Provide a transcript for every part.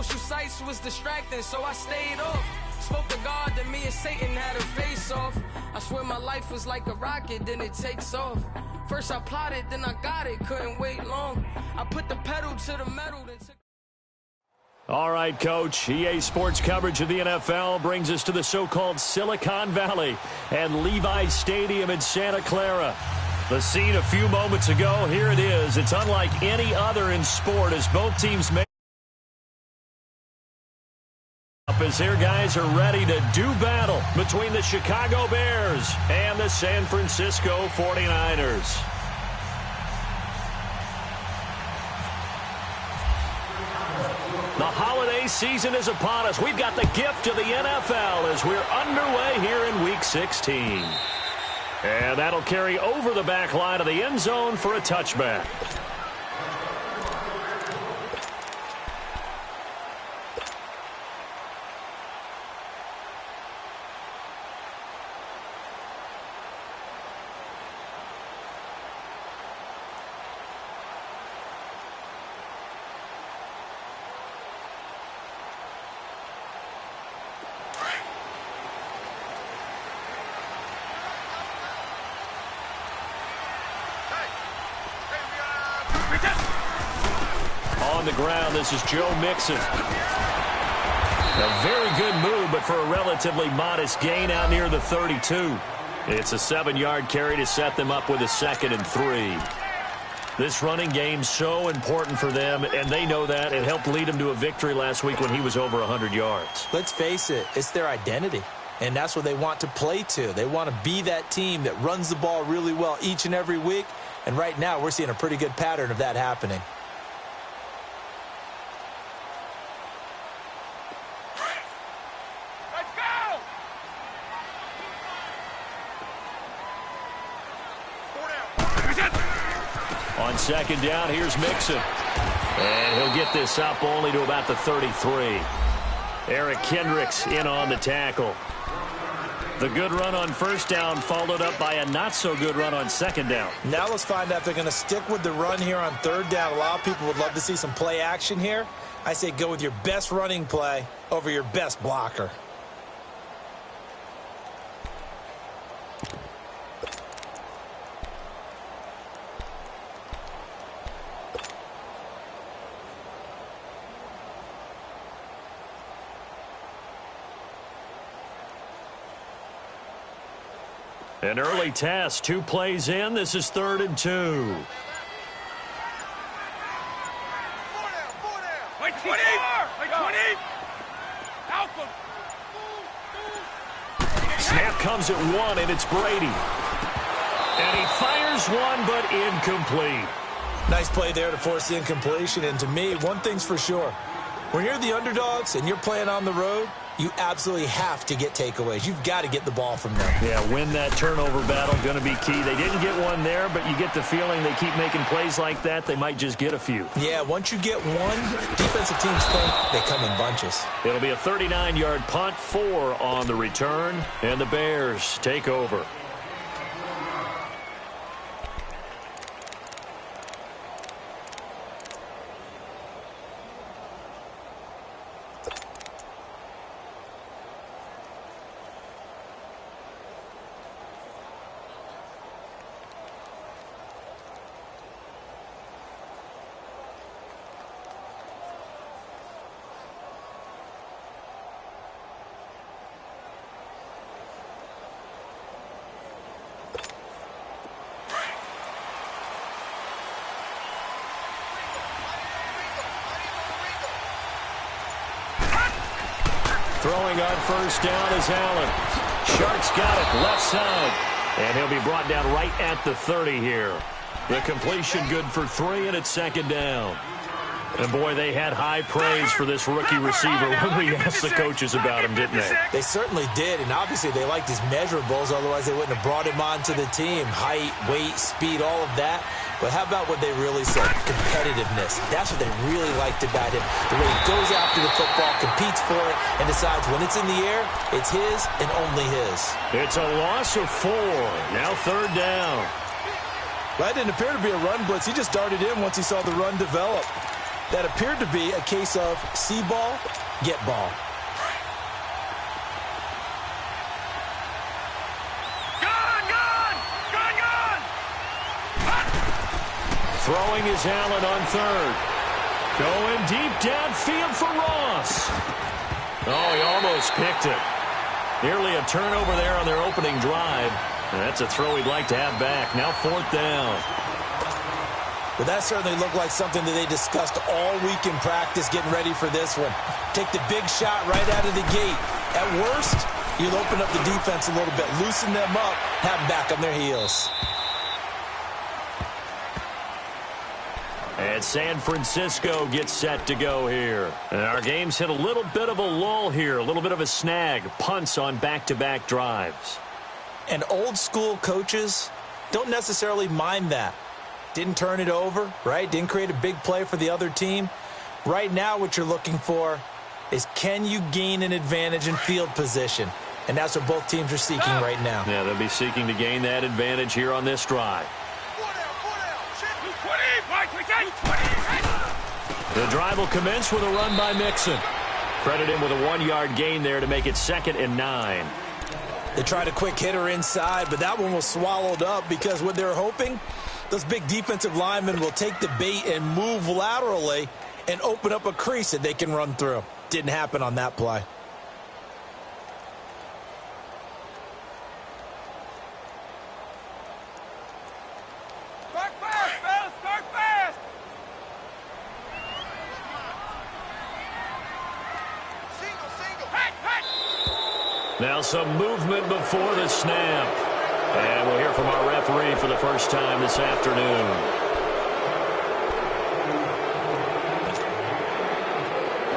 social sites was distracting, so I stayed off. Spoke to God that me and Satan had a face off. I swear my life was like a rocket, then it takes off. First I plotted, then I got it, couldn't wait long. I put the pedal to the metal, then took... All right, Coach. EA Sports coverage of the NFL brings us to the so-called Silicon Valley and Levi's Stadium in Santa Clara. The scene a few moments ago, here it is. It's unlike any other in sport as both teams make up as their guys are ready to do battle between the Chicago Bears and the San Francisco 49ers. The holiday season is upon us. We've got the gift of the NFL as we're underway here in Week 16. And that'll carry over the back line of the end zone for a touchback. On the ground, this is Joe Mixon. A very good move, but for a relatively modest gain out near the 32. It's a 7-yard carry to set them up with a 2nd and 3. This running game's so important for them, and they know that. It helped lead them to a victory last week when he was over 100 yards. Let's face it, it's their identity, and that's what they want to play to. They want to be that team that runs the ball really well each and every week, and right now we're seeing a pretty good pattern of that happening. On 2nd down, here's Mixon. And he'll get this up only to about the 33. Eric Kendricks in on the tackle. The good run on 1st down followed up by a not-so-good run on 2nd down. Now let's find out if they're going to stick with the run here on 3rd down. A lot of people would love to see some play action here. I say go with your best running play over your best blocker. An early test, 2 plays in. This is 3rd and 2. Wait, 20! Wait, 20! Alpha! Snap comes at 1, and it's Brady. And he fires one, but incomplete. Nice play there to force the incompletion. And to me, one thing's for sure. When you're the underdogs and you're playing on the road, you absolutely have to get takeaways. You've got to get the ball from them. Yeah, win that turnover battle, going to be key. They didn't get one there, but you get the feeling they keep making plays like that, they might just get a few. Yeah, once you get one, defensive teams think they come in bunches. It'll be a 39-yard punt, 4 on the return, and the Bears take over. Throwing on 1st down is Allen. Shark's got it, left side. And he'll be brought down right at the 30 here. The completion good for 3, and it's 2nd down. And, boy, they had high praise for this rookie receiver when we asked the coaches about him, didn't they? They certainly did, and obviously they liked his measurables. Otherwise, they wouldn't have brought him onto the team. Height, weight, speed, all of that. But how about what they really said? Competitiveness. That's what they really liked about him. The way he goes after the football, competes for it, and decides when it's in the air, it's his and only his. It's a loss of 4. Now 3rd down. That didn't appear to be a run blitz. He just darted in once he saw the run develop. that appeared to be a case of see ball, get ball. Throwing is Allen on third. Going deep downfield for Ross. Oh, he almost picked it. Nearly a turnover there on their opening drive. And that's a throw he'd like to have back. Now fourth down. Well, that certainly looked like something that they discussed all week in practice, getting ready for this one. Take the big shot right out of the gate. At worst, you'll open up the defense a little bit, loosen them up, have them back on their heels. And San Francisco gets set to go here. And our game's hit a little bit of a lull here, a little bit of a snag. Punts on back-to-back drives. And old-school coaches don't necessarily mind that. Didn't turn it over, right? Didn't create a big play for the other team. Right now what you're looking for is, can you gain an advantage in field position? And that's what both teams are seeking right now. Yeah, they'll be seeking to gain that advantage here on this drive. The drive will commence with a run by Mixon. Credit him with a 1-yard gain there to make it 2nd and 9. They tried a quick hitter inside, but that one was swallowed up because what they're hoping, those big defensive linemen will take the bait and move laterally and open up a crease that they can run through. Didn't happen on that play. Now some movement before the snap. And we'll hear from our referee for the first time this afternoon.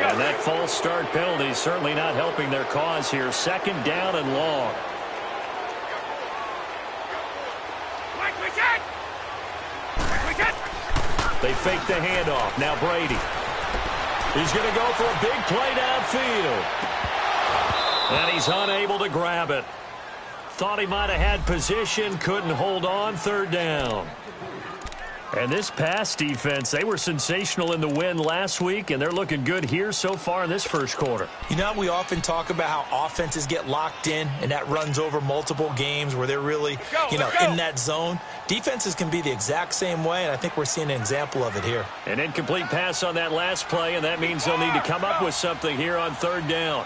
And that false start penalty certainly not helping their cause here. 2nd down and long. They fake the handoff. Now Brady. He's going to go for a big play downfield. And he's unable to grab it. Thought he might have had position, couldn't hold on, 3rd down. And this pass defense, they were sensational in the win last week, and they're looking good here so far in this first quarter. You know, we often talk about how offenses get locked in, and that runs over multiple games where they're really, in that zone. Defenses can be the exact same way, and I think we're seeing an example of it here. An incomplete pass on that last play, and that means they'll need to come up with something here on 3rd down.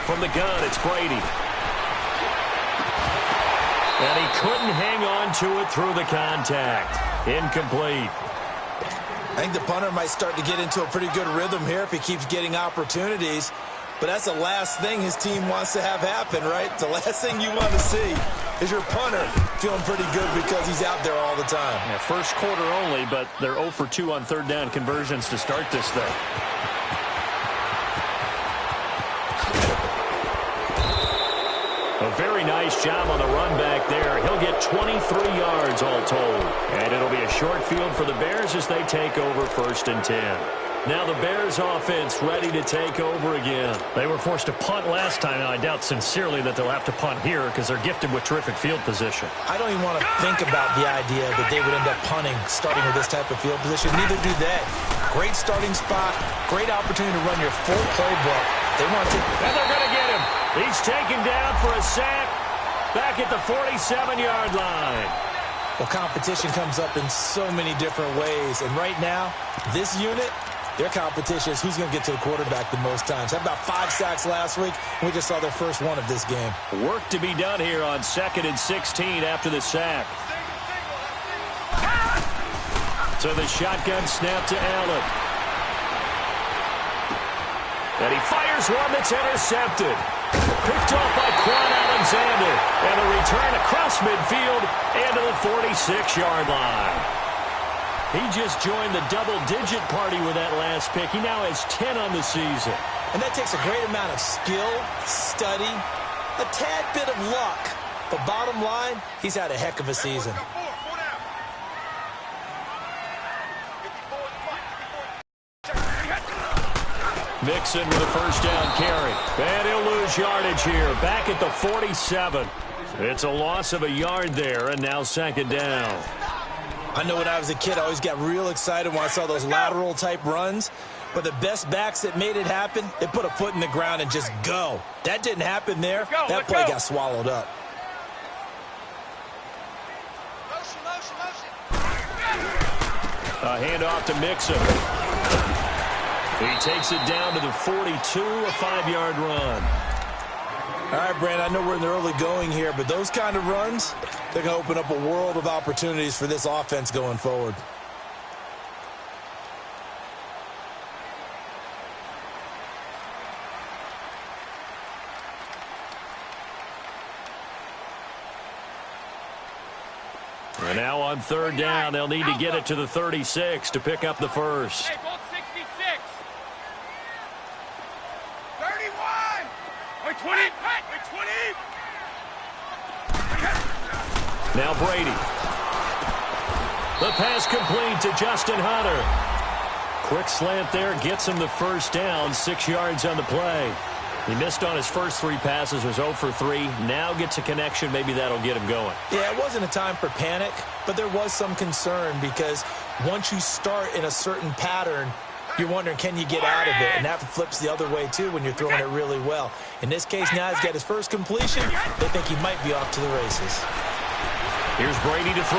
From the gun, it's Brady. And he couldn't hang on to it through the contact. Incomplete. I think the punter might start to get into a pretty good rhythm here if he keeps getting opportunities. But that's the last thing his team wants to have happen, right? The last thing you want to see is your punter feeling pretty good because he's out there all the time. Yeah, first quarter only, but they're 0 for 2 on 3rd down conversions to start this thing. A very nice job on the run back there. He'll get 23 yards all told. And it'll be a short field for the Bears as they take over 1st and 10. Now the Bears offense ready to take over again. They were forced to punt last time, and I doubt sincerely that they'll have to punt here because they're gifted with terrific field position. I don't even want to think about the idea that they would end up punting starting with this type of field position. Neither do they. Great starting spot, great opportunity to run your full playbook. They want to. And they're going to get him. He's taken down for a sack back at the 47-yard line. Well, competition comes up in so many different ways. And right now, this unit, their competition is who's going to get to the quarterback the most times. How about 5 sacks last week? We just saw their first one of this game. Work to be done here on 2nd and 16 after the sack. So the shotgun snap to Allen. And he fires one that's intercepted. Picked off by Quan Alexander. And a return across midfield and to the 46-yard line. He just joined the double-digit party with that last pick. He now has 10 on the season. And that takes a great amount of skill, study, a tad bit of luck. But bottom line, he's had a heck of a season. Mixon with a first down carry. And he'll lose yardage here. Back at the 47. It's a loss of a yard there, and now second down. I know when I was a kid, I always got real excited when I saw those lateral-type runs. But the best backs that made it happen, they put a foot in the ground and just go. That didn't happen there. That play got swallowed up. A handoff to Mixon. He takes it down to the 42, a 5-yard run. All right, Brandon, I know we're in the early going here, but those kind of runs, they're going to open up a world of opportunities for this offense going forward. And now on third down, they'll need to get it to the 36 to pick up the first. Hey, ball 66. 31. Wait, 20. Wait, 20. Now Brady. The pass complete to Justin Hunter. Quick slant there, gets him the first down, 6 yards on the play. He missed on his first 3 passes, was 0 for 3. Now gets a connection. Maybe that'll get him going. Yeah, it wasn't a time for panic, but there was some concern because once you start in a certain pattern, you're wondering, can you get out of it? And that flips the other way, too, when you're throwing it really well. In this case, now he's got his first completion. They think he might be off to the races. Here's Brady to throw.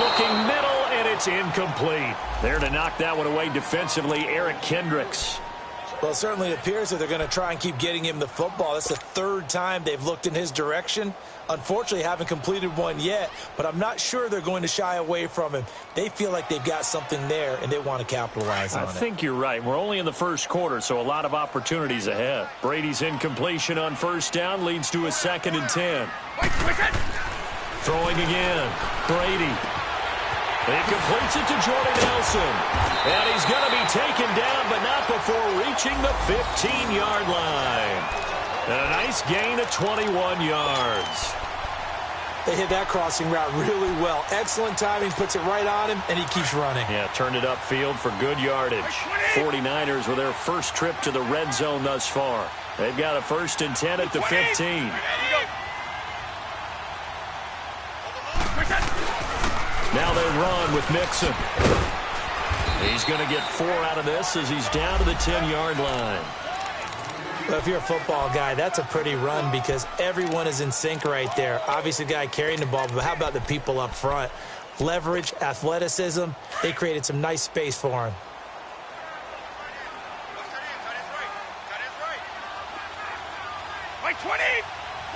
Looking middle, and it's incomplete. There to knock that one away defensively, Eric Kendricks. Well, it certainly appears that they're going to try and keep getting him the football. That's the 3rd time they've looked in his direction. Unfortunately, haven't completed one yet, but I'm not sure they're going to shy away from him. They feel like they've got something there, and they want to capitalize on it. I think you're right. We're only in the first quarter, so a lot of opportunities ahead. Brady's incompletion on first down leads to a 2nd and 10. Throwing again. Brady. He completes it to Jordan Nelson. And he's going to be taken down, but not before reaching the 15-yard line. And a nice gain of 21 yards. They hit that crossing route really well. Excellent timing, puts it right on him, and he keeps running. Yeah, turned it upfield for good yardage. 49ers with their first trip to the red zone thus far. They've got a 1st and 10 at the 15. Now they run with Mixon. He's going to get 4 out of this as he's down to the 10-yard line. Well, if you're a football guy, that's a pretty run because everyone is in sync right there. Obviously, the guy carrying the ball, but how about the people up front? Leverage, athleticism, they created some nice space for him. Wait, 20.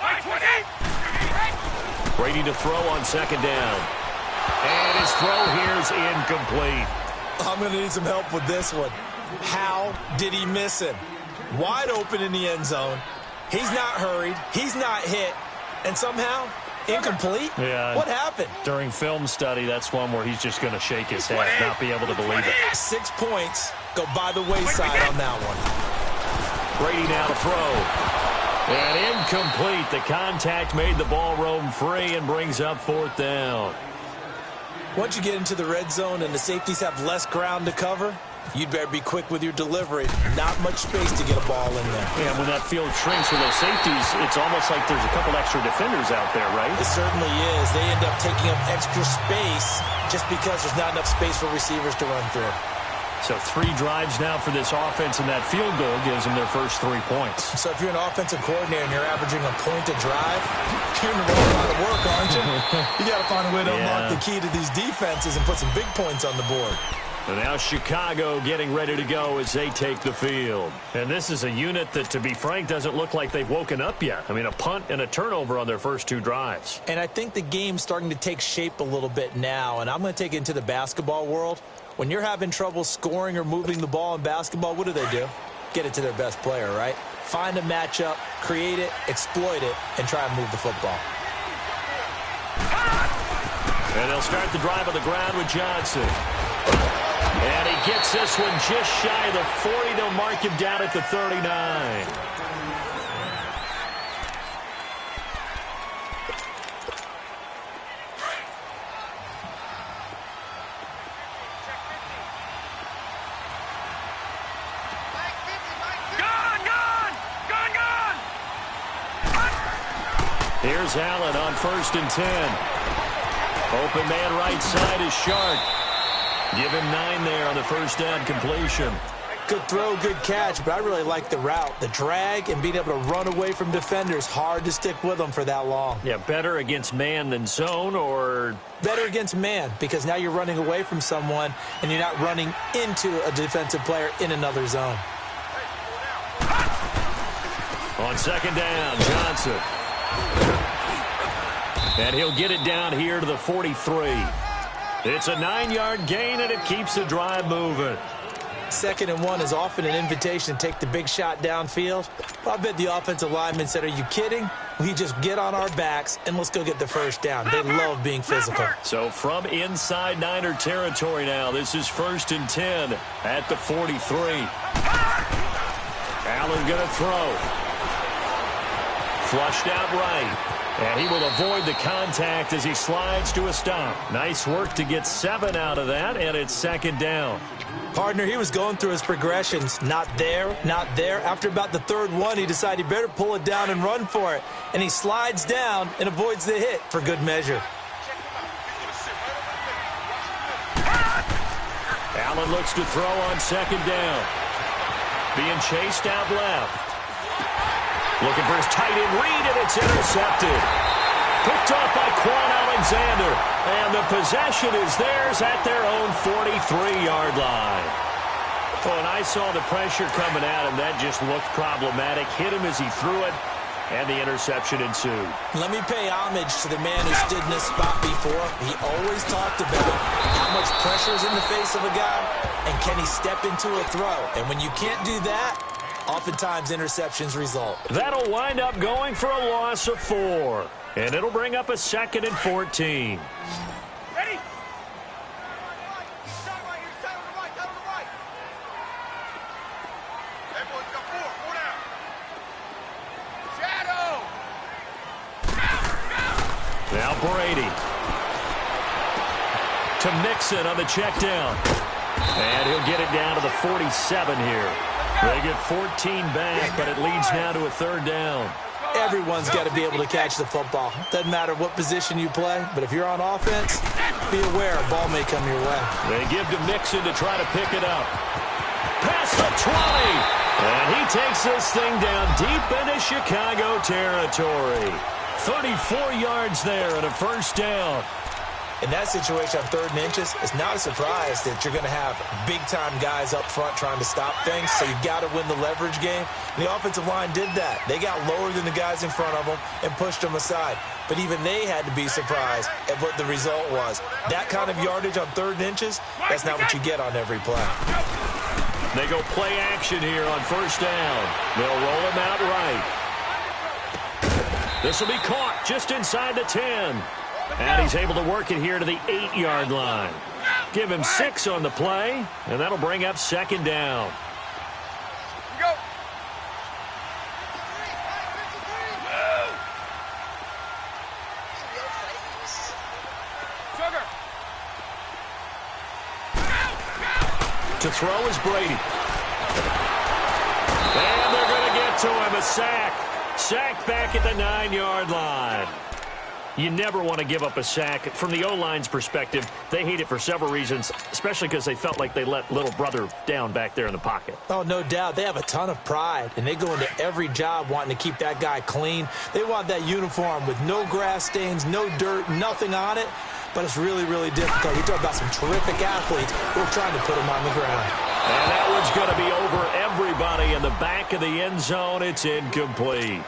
Wait, 20. Brady to throw on 2nd down. And his throw here is incomplete. I'm going to need some help with this one. How did he miss him? Wide open in the end zone. He's not hurried. He's not hit. And somehow, incomplete? Yeah. What happened? During film study, that's one where he's just going to shake his head, not be able to believe it. 6 points go by the wayside on that one. Brady now to throw. And incomplete. The contact made the ball roam free and brings up 4th down. Once you get into the red zone and the safeties have less ground to cover, you'd better be quick with your delivery. Not much space to get a ball in there. Yeah, when that field shrinks with those safeties, it's almost like there's a couple extra defenders out there, right? It certainly is. They end up taking up extra space just because there's not enough space for receivers to run through. So 3 drives now for this offense, and that field goal gives them their first 3 points. So if you're an offensive coordinator and you're averaging a point a drive, you're in the wrong line of work, aren't you? You got to find a way to unlock the key to these defenses and put some big points on the board. And now Chicago getting ready to go as they take the field. And this is a unit that, to be frank, doesn't look like they've woken up yet. I mean, a punt and a turnover on their first 2 drives. And I think the game's starting to take shape a little bit now, and I'm going to take it into the basketball world. When you're having trouble scoring or moving the ball in basketball, what do? Get it to their best player, right? Find a matchup, create it, exploit it, and try and move the football. And they'll start the drive on the ground with Johnson. And he gets this one just shy of the 40. They'll mark him down at the 39. here's Allen on 1st and 10. Open man right side is Shark. Give him 9 there on the first down completion. Good throw, good catch, but I really like the route. The drag and being able to run away from defenders, hard to stick with them for that long. Yeah, better against man than zone, or? Better against man, because now you're running away from someone and you're not running into a defensive player in another zone. On 2nd down, Johnson. And he'll get it down here to the 43. It's a 9-yard gain, and it keeps the drive moving. 2nd and 1 is often an invitation to take the big shot downfield. I bet the offensive lineman said, are you kidding? We just get on our backs and let's go get the first down. They love being physical. So from inside Niner territory now, this is 1st and 10 at the 43. Allen going to throw. Flushed out right. And he will avoid the contact as he slides to a stop. Nice work to get 7 out of that, and it's 2nd down. Partner, he was going through his progressions. Not there, not there. After about the 3rd one, he decided he better pull it down and run for it. And he slides down and avoids the hit for good measure. Allen looks to throw on 2nd down. Being chased out left. Looking for his tight end read, and it's intercepted. Picked off by Quan Alexander. And the possession is theirs at their own 43-yard line. Oh, and I saw the pressure coming at him. That just looked problematic. Hit him as he threw it, and the interception ensued. Let me pay homage to the man who stood in this spot before. He always talked about how much pressure is in the face of a guy, and can he step into a throw. And when you can't do that, oftentimes interceptions result. That'll wind up going for a loss of 4. And it'll bring up a 2nd and 14. Ready? Everyone's got 4 down. Shadow! Now Brady. To Mixon on the check down. And he'll get it down to the 47 here. They get 14 back, but it leads now to a 3rd down. Everyone's got to be able to catch the football. Doesn't matter what position you play, but if you're on offense, be aware a ball may come your way. They give to Mixon to try to pick it up. Past the 20. And he takes this thing down deep into Chicago territory. 34 yards there and a 1st down. In that situation on 3rd and inches, it's not a surprise that you're going to have big-time guys up front trying to stop things, so you've got to win the leverage game. And the offensive line did that. They got lower than the guys in front of them and pushed them aside. But even they had to be surprised at what the result was. That kind of yardage on 3rd and inches, that's not what you get on every play. They go play action here on 1st down. They'll roll him out right. This will be caught just inside the 10. And he's able to work it here to the 8-yard line. Give him 6 on the play, and that'll bring up 2nd down. Go. Sugar. To throw is Brady. And they're going to get to him. A sack. Sacked back at the 9-yard line. You never want to give up a sack. From the O-line's perspective, they hate it for several reasons, especially because they felt like they let little brother down back there in the pocket. Oh, no doubt. They have a ton of pride, and they go into every job wanting to keep that guy clean. They want that uniform with no grass stains, no dirt, nothing on it, but it's really, really difficult. You're talking about some terrific athletes who are trying to put him on the ground. And that one's going to be over everybody in the back of the end zone. It's incomplete.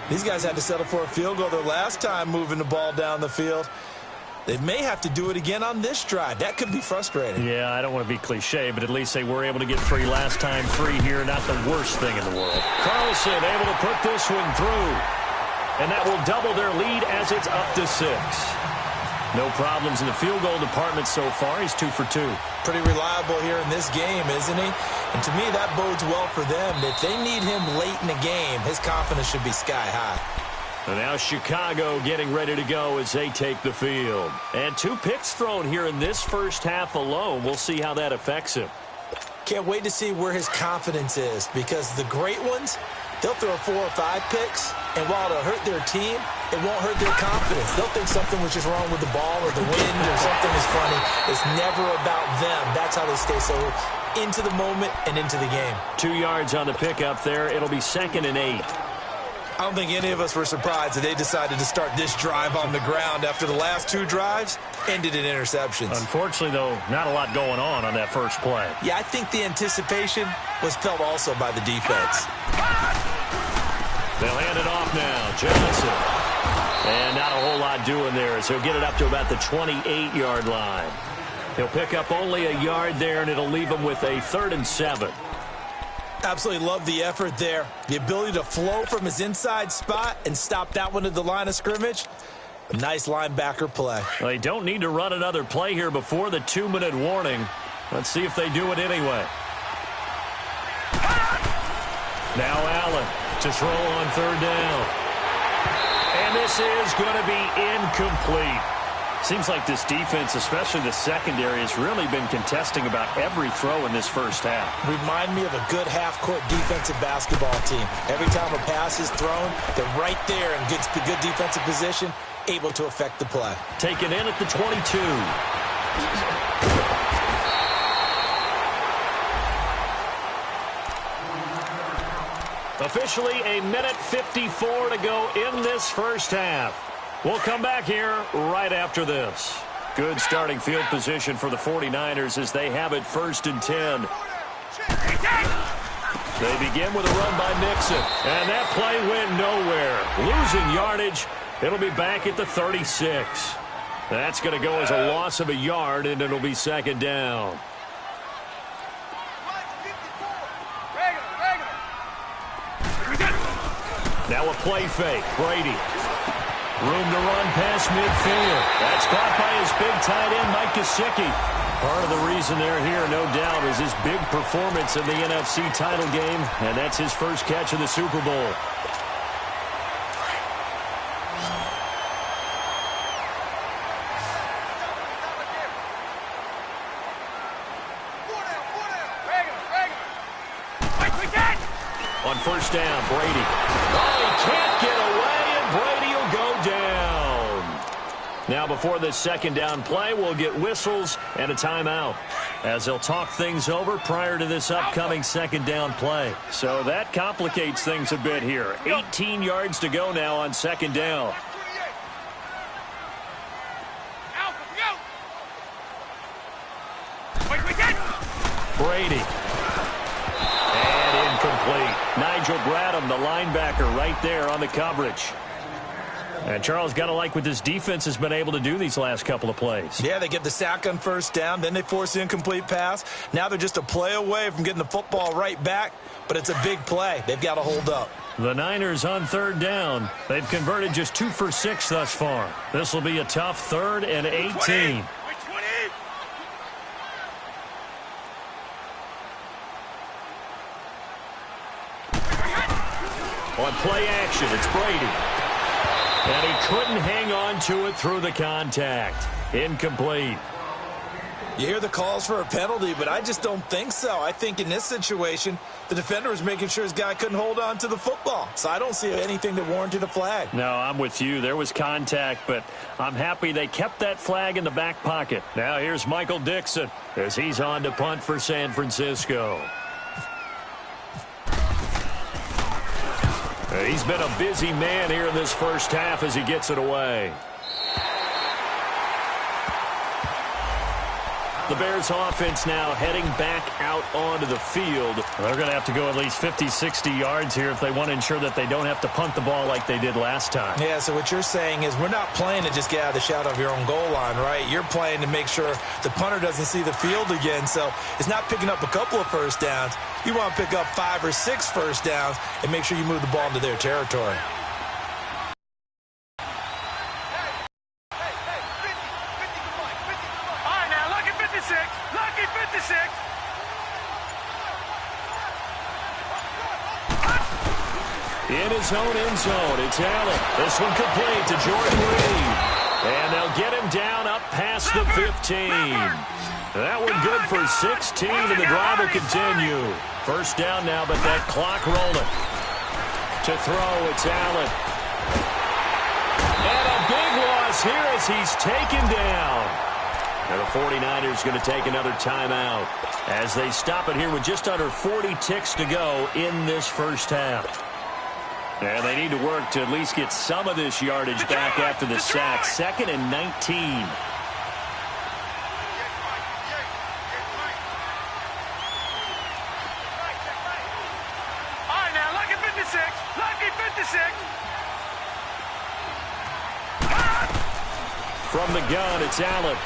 These guys had to settle for a field goal their last time moving the ball down the field. They may have to do it again on this drive. That could be frustrating. Yeah, I don't want to be cliche, but at least they were able to get free last time free here. Not the worst thing in the world. Carlson able to put this one through. And that will double their lead as it's up to 6. No problems in the field goal department so far. He's 2 for 2. Pretty reliable here in this game, isn't he? And to me, that bodes well for them. If they need him late in the game, his confidence should be sky high. And now Chicago getting ready to go as they take the field. And 2 picks thrown here in this first half alone. We'll see how that affects him. Can't wait to see where his confidence is, because the great ones, they'll throw 4 or 5 picks, and while it'll hurt their team, it won't hurt their confidence. They'll think something was just wrong with the ball or the wind or something is funny. It's never about them. That's how they stay so into the moment and into the game. 2 yards on the pickup there. It'll be 2nd and 8. I don't think any of us were surprised that they decided to start this drive on the ground after the last 2 drives ended in interceptions. Unfortunately, though, not a lot going on that first play. Yeah, I think the anticipation was felt also by the defense. They'll hand it off now. Johnson. And not a whole lot doing there, so he'll get it up to about the 28-yard line. He'll pick up only a yard there, and it'll leave him with a 3rd and 7. Absolutely love the effort there. The ability to flow from his inside spot and stop that one at the line of scrimmage. A nice linebacker play. Well, they don't need to run another play here before the 2-minute warning. Let's see if they do it anyway. Now Allen to throw on 3rd down. And this is going to be incomplete. Seems like this defense, especially the secondary, has really been contesting about every throw in this first half. Remind me of a good half-court defensive basketball team. Every time a pass is thrown, they're right there in good defensive position, able to affect the play. Taken in at the 22. Officially a minute 54 to go in this first half. We'll come back here right after this. Good starting field position for the 49ers as they have it 1st and 10. They begin with a run by Nixon. And that play went nowhere. Losing yardage. It'll be back at the 36. That's going to go as a loss of a yard, and it'll be 2nd down. Now a play fake. Brady. Room to run past midfield. That's caught by his big tight end, Mike Gesicki. Part of the reason they're here, no doubt, is his big performance in the NFC title game, and that's his first catch of the Super Bowl. On 1st down, Brady. Oh, he can't get away, and Brady will go down. Now, before this 2nd down play, we'll get whistles and a timeout as they'll talk things over prior to this upcoming 2nd down play. So that complicates things a bit here. 18 yards to go now on 2nd down. Brady. And incomplete. Nigel Bradham, the linebacker, right there on the coverage. And Charles, got to like what this defense has been able to do these last couple of plays. Yeah, they get the sack on 1st down, then they force the incomplete pass. Now they're just a play away from getting the football right back, but it's a big play. They've got to hold up. The Niners on 3rd down. They've converted just 2 for 6 thus far. This will be a tough 3rd and 18. On play action, it's Brady. And he couldn't hang on to it through the contact. Incomplete. You hear the calls for a penalty, but I just don't think so. I think in this situation, the defender was making sure his guy couldn't hold on to the football. So I don't see anything that warranted a flag. No, I'm with you. There was contact, but I'm happy they kept that flag in the back pocket. Now here's Michael Dixon as he's on to punt for San Francisco. He's been a busy man here in this first half as he gets it away. The Bears offense now heading back out onto the field. They're going to have to go at least 50, 60 yards here if they want to ensure that they don't have to punt the ball like they did last time. Yeah, so what you're saying is we're not playing to just get out of the shadow of your own goal line, right? You're playing to make sure the punter doesn't see the field again. So it's not picking up a couple of first downs. You want to pick up 5 or 6 first downs and make sure you move the ball into their territory. In his own end zone, it's Allen. This one complete to Jordan Reed. And they'll get him down up past the 15. That one good for 16, and the drive will continue. First down now, but that clock rolling. To throw, it's Allen. here as he's taken down. And the 49ers going to take another timeout as they stop it here with just under 40 ticks to go in this first half. And they need to work to at least get some of this yardage back after the sack. 2nd and 19. From the gun, it's Allen.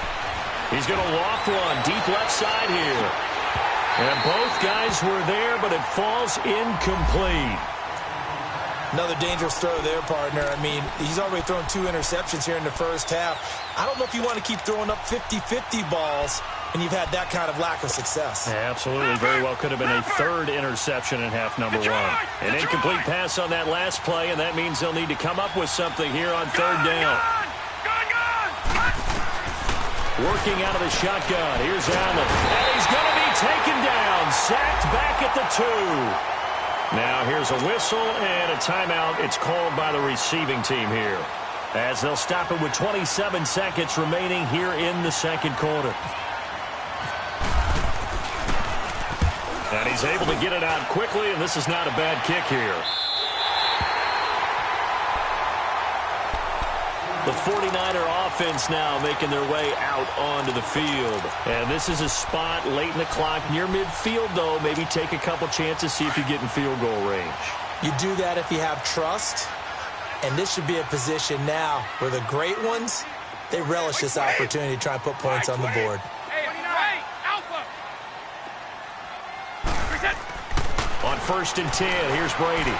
He's going to loft one deep left side here. And both guys were there, but it falls incomplete. Another dangerous throw there, partner. I mean, he's already thrown 2 interceptions here in the first half. I don't know if you want to keep throwing up 50-50 balls when you've had that kind of lack of success. Yeah, absolutely. Very well could have been a 3rd interception in half number 1. An incomplete pass on that last play, and that means they'll need to come up with something here on 3rd down. Working out of the shotgun. Here's Allen. And he's going to be taken down. Sacked back at the 2. Now here's a whistle and a timeout. It's called by the receiving team here, as they'll stop it with 27 seconds remaining here in the second quarter. And he's able to get it out quickly, and this is not a bad kick here. The 49er offense now making their way out onto the field. And this is a spot late in the clock near midfield, though. Maybe take a couple chances, see if you get in field goal range. You do that if you have trust. And this should be a position now where the great ones, they relish this opportunity to try and put points on the board. On 1st and 10, here's Brady.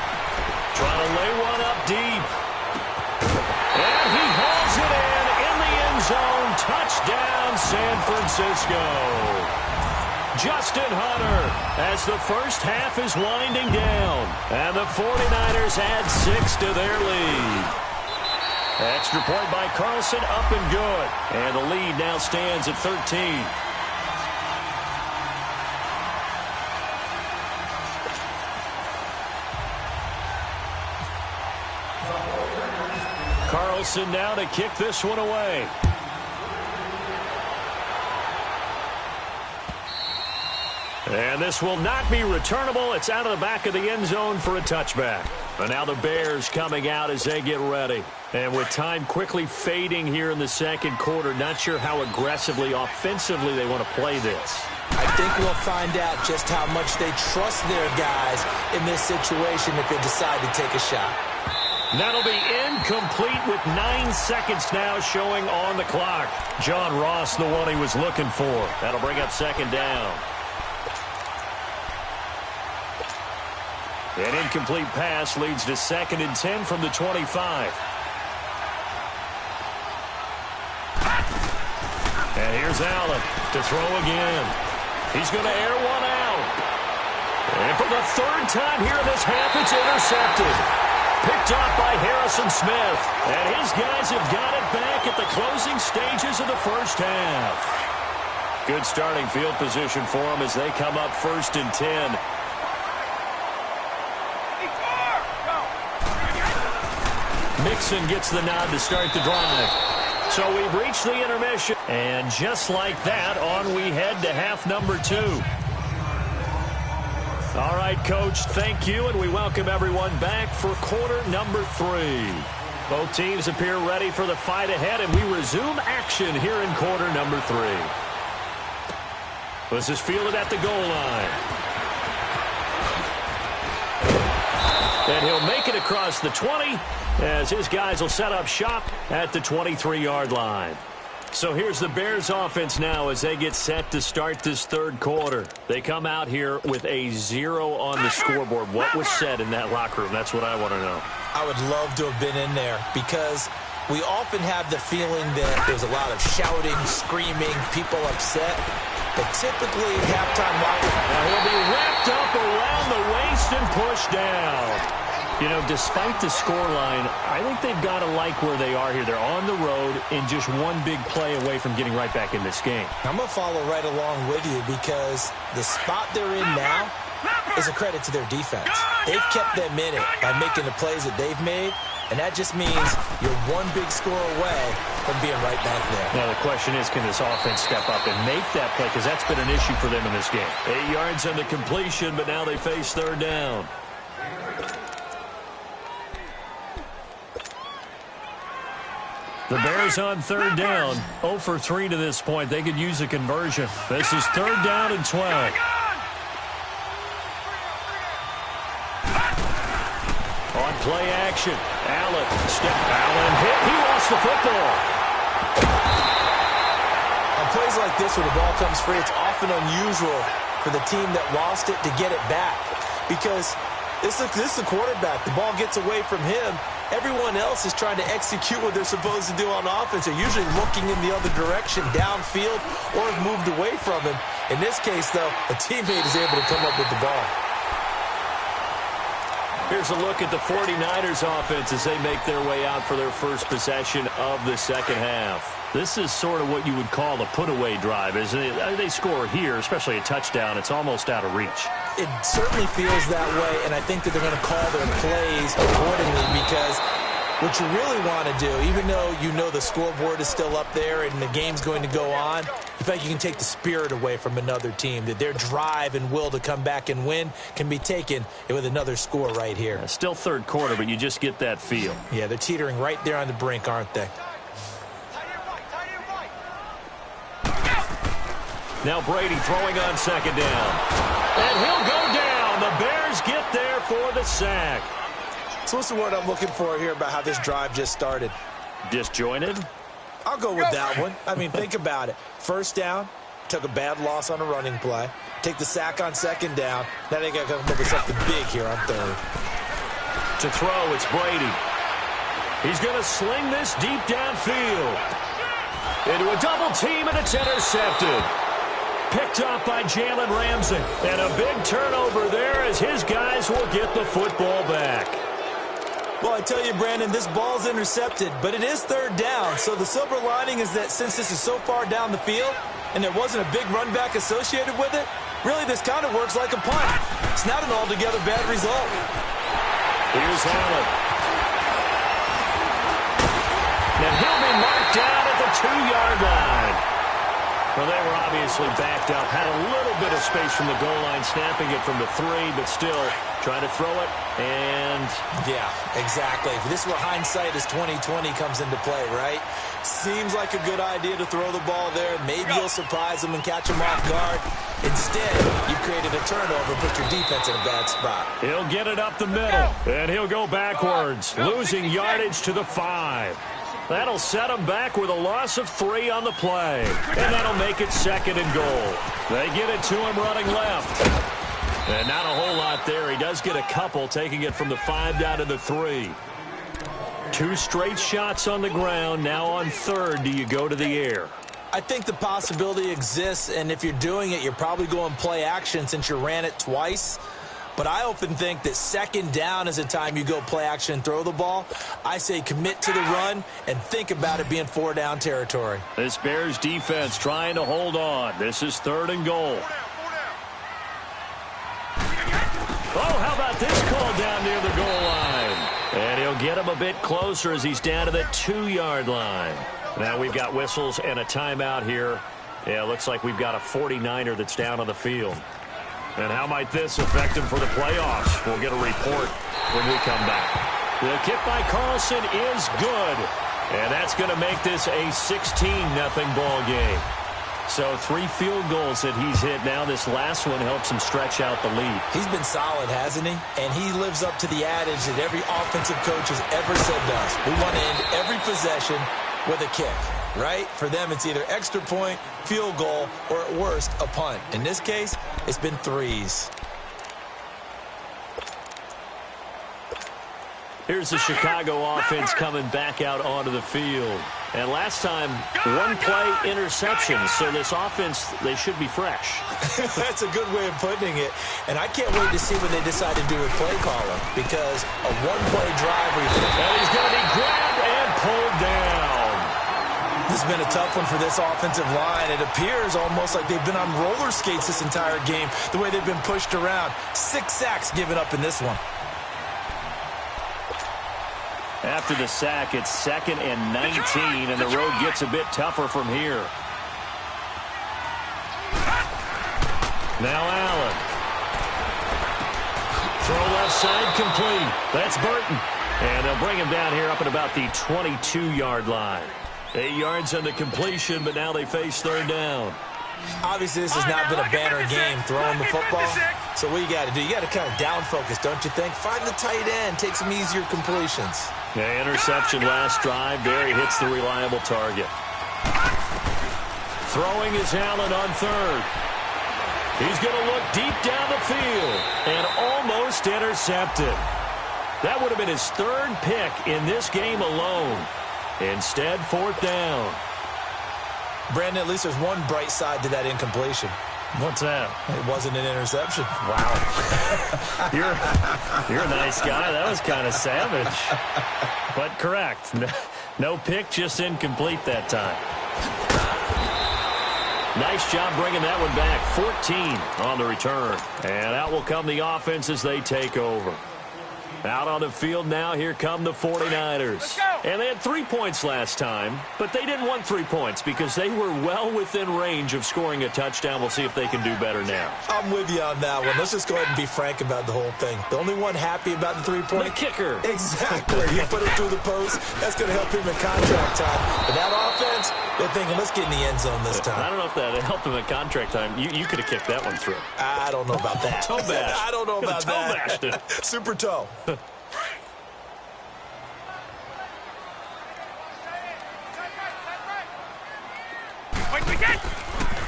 Trying to lay one up deep. And he hauls it in the end zone. Touchdown, San Francisco. Justin Hunter as the first half is winding down. And the 49ers add 6 to their lead. Extra point by Carlson, up and good. And the lead now stands at 13. Carlson now to kick this one away. And this will not be returnable. It's out of the back of the end zone for a touchback. And now the Bears coming out as they get ready. And with time quickly fading here in the second quarter, not sure how aggressively, offensively they want to play this. I think we'll find out just how much they trust their guys in this situation if they decide to take a shot. That'll be incomplete with 9 seconds now showing on the clock. John Ross, the one he was looking for. That'll bring up 2nd down. An incomplete pass leads to 2nd and 10 from the 25. And here's Allen to throw again. He's going to air one out. And for the 3rd time here in this half, it's intercepted. Picked off by Harrison Smith. And his guys have got it back at the closing stages of the first half. Good starting field position for them as they come up 1st and 10. Mixon gets the nod to start the drive. So we've reached the intermission. And just like that, on we head to half number 2. All right, Coach, thank you, and we welcome everyone back for quarter number 3. Both teams appear ready for the fight ahead, and we resume action here in quarter number 3. This is fielded at the goal line. And he'll make it across the 20 as his guys will set up shop at the 23-yard line. So here's the Bears offense now as they get set to start this 3rd quarter. They come out here with a 0 on the scoreboard. What was said in that locker room? That's what I want to know. I would love to have been in there because we often have the feeling that there's a lot of shouting, screaming, people upset. But typically, halftime locker room, he'll be wrapped up around the waist and pushed down. You know, despite the scoreline, I think they've got to like where they are here. They're on the road and just one big play away from getting right back in this game. I'm going to follow right along with you because the spot they're in now is a credit to their defense. They've kept them in it by making the plays that they've made, And that just means you're one big score away from being right back there. Now, the question is, can this offense step up and make that play? Because that's been an issue for them in this game. 8 yards on the completion, but now they face third down. The Bears on third down, 0 for 3 to this point. They could use a conversion. This is third down and 12. On play action, Allen hit. He lost the football. On plays like this where the ball comes free, it's often unusual for the team that lost it to get it back. Because this is the quarterback. The ball gets away from him. Everyone else is trying to execute what they're supposed to do on offense. They're usually looking in the other direction, downfield, or have moved away from him. In this case, though, a teammate is able to come up with the ball. Here's a look at the 49ers offense as they make their way out for their first possession of the second half. This is sort of what you would call a put-away drive, isn't it? They score here, especially a touchdown. It's almost out of reach. It certainly feels that way, and I think that they're going to call their plays accordingly because what you really want to do, even though you know the scoreboard is still up there and the game's going to go on, in fact, you can take the spirit away from another team, that their drive and will to come back and win can be taken with another score right here. Still third quarter, but you just get that feel. Yeah, they're teetering right there on the brink, aren't they? Now Brady throwing on second down. And he'll go down. The Bears get there for the sack. So what's the word I'm looking for here about how this drive just started? Disjointed? I'll go with that one. I mean, think about it. First down, took a bad loss on a running play. Take the sack on second down. Now they got to come up with something big here on third. To throw, it's Brady. He's going to sling this deep downfield. Into a double team, and it's intercepted. Picked up by Jalen Ramsey. And a big turnover there as his guys will get the football back. Well, I tell you, Brandon, this ball's intercepted, but it is third down. So the silver lining is that since this is so far down the field and there wasn't a big run back associated with it, really this kind of works like a punt. It's not an altogether bad result. Here's Allen. Now he'll be marked down at the 2-yard line. Well, they were obviously backed up. Had a little bit of space from the goal line, snapping it from the 3, but still trying to throw it. And yeah, exactly. This is where hindsight is 20/20 comes into play, right? Seems like a good idea to throw the ball there. Maybe you'll surprise them and catch them off guard. Instead, you've created a turnover, put your defense in a bad spot. He'll get it up the middle, and he'll go backwards, losing yardage to the 5. That'll set him back with a loss of 3 on the play. And that'll make it second and goal. They get it to him running left. And not a whole lot there. He does get a couple, taking it from the 5 down to the 3. 2 straight shots on the ground. Now on third, do you go to the air? I think the possibility exists, and if you're doing it, you're probably going play action since you ran it twice. But I often think that second down is the time you go play action and throw the ball. I say commit to the run and think about it being 4-down territory. This Bears defense trying to hold on. This is third and goal. Oh, how about this call down near the goal line? And he'll get him a bit closer as he's down to the 2-yard line. Now we've got whistles and a timeout here. Yeah, it looks like we've got a 49er that's down on the field. And how might this affect him for the playoffs? We'll get a report when we come back. The kick by Carlson is good. And that's going to make this a 16-0 ball game. So 3 field goals that he's hit now. This last one helps him stretch out the lead. He's been solid, hasn't he? And he lives up to the adage that every offensive coach has ever said to us. We want to end every possession with a kick, right? For them, it's either extra point, field goal, or at worst, a punt. In this case, it's been 3s. Here's the Chicago offense coming back out onto the field. And last time, 1-play interception. So this offense, they should be fresh. That's a good way of putting it. And I can't wait to see what they decide to do with play calling. Because a 1-play drive where and he's going to be grabbed and pulled down. This has been a tough one for this offensive line. It appears almost like they've been on roller skates this entire game, the way they've been pushed around. 6 sacks given up in this one. After the sack, it's 2nd and 19, and the road gets a bit tougher from here. Now Allen. Throw left side complete. That's Burton. And they'll bring him down here up at about the 22-yard line. 8 yards on the completion, but now they face 3rd down. Obviously, this has not been a banner game throwing the football. So what you got to do, you got to kind of down focus, don't you think? Find the tight end, take some easier completions. Yeah, interception last drive. There he hits the reliable target. Throwing is Allen on 3rd. He's going to look deep down the field and almost intercepted. That would have been his 3rd pick in this game alone. Instead, 4th down. Brandon, at least there's one bright side to that incompletion. What's that? It wasn't an interception. Wow. You're a nice guy. That was kind of savage. But correct. No pick, just incomplete that time. Nice job bringing that one back. 14 on the return. And out will come the offense as they take over. Out on the field now, here come the 49ers. And they had 3 points last time, but they didn't want 3 points because they were well within range of scoring a touchdown. We'll see if they can do better now. I'm with you on that one. Let's just go ahead and be frank about the whole thing. The only one happy about the 3-point. The kicker. Exactly. You put it through the post. That's going to help him in contract time. But that offense, they're thinking, let's get in the end zone this time. I don't know if that helped him in contract time. You could have kicked that one through. I don't know about that. Toe bash. I don't know about toe that. Bashed it. Super toe.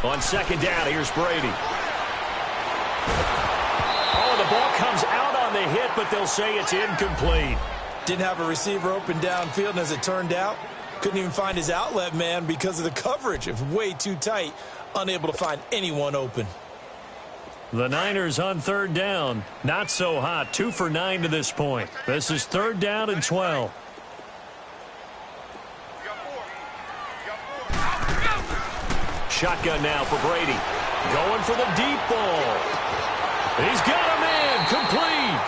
On 2nd down, here's Brady. Oh, the ball comes out on the hit, but they'll say it's incomplete. Didn't have a receiver open downfield, and as it turned out, couldn't even find his outlet man because of the coverage. It was way too tight, unable to find anyone open. The Niners on 3rd down. Not so hot. 2 for 9 to this point. This is 3rd down and 12. Shotgun now for Brady. Going for the deep ball. He's got a man. Complete.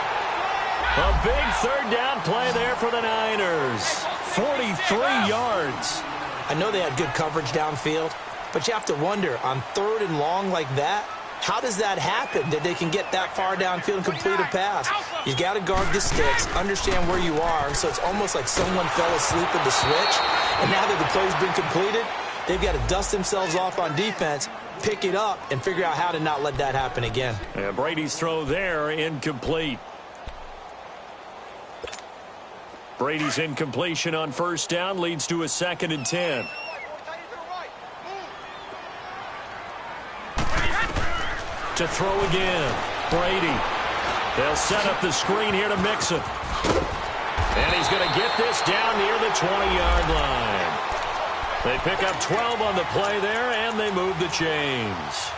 A big 3rd down play there for the Niners. 43 yards. I know they had good coverage downfield, but you have to wonder, on 3rd and long like that, how does that happen that they can get that far downfield and complete a pass? You got to guard the sticks, understand where you are, so it's almost like someone fell asleep at the switch, and now that the play's been completed, they've got to dust themselves off on defense, pick it up, and figure out how to not let that happen again. Yeah, Brady's throw there, incomplete. Brady's incompletion on 1st down leads to a 2nd and 10. To throw again. Brady. They'll set up the screen here to Mixon. And he's going to get this down near the 20-yard line. They pick up 12 on the play there, and they move the chains.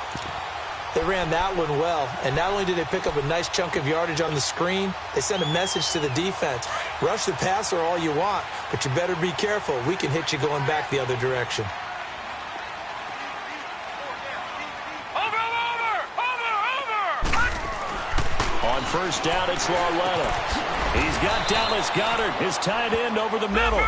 They ran that one well, and not only did they pick up a nice chunk of yardage on the screen, they sent a message to the defense. Rush the passer all you want, but you better be careful. We can hit you going back the other direction. On 1st down, it's Lauletta. He's got Dallas Goedert, his tight end, over the middle.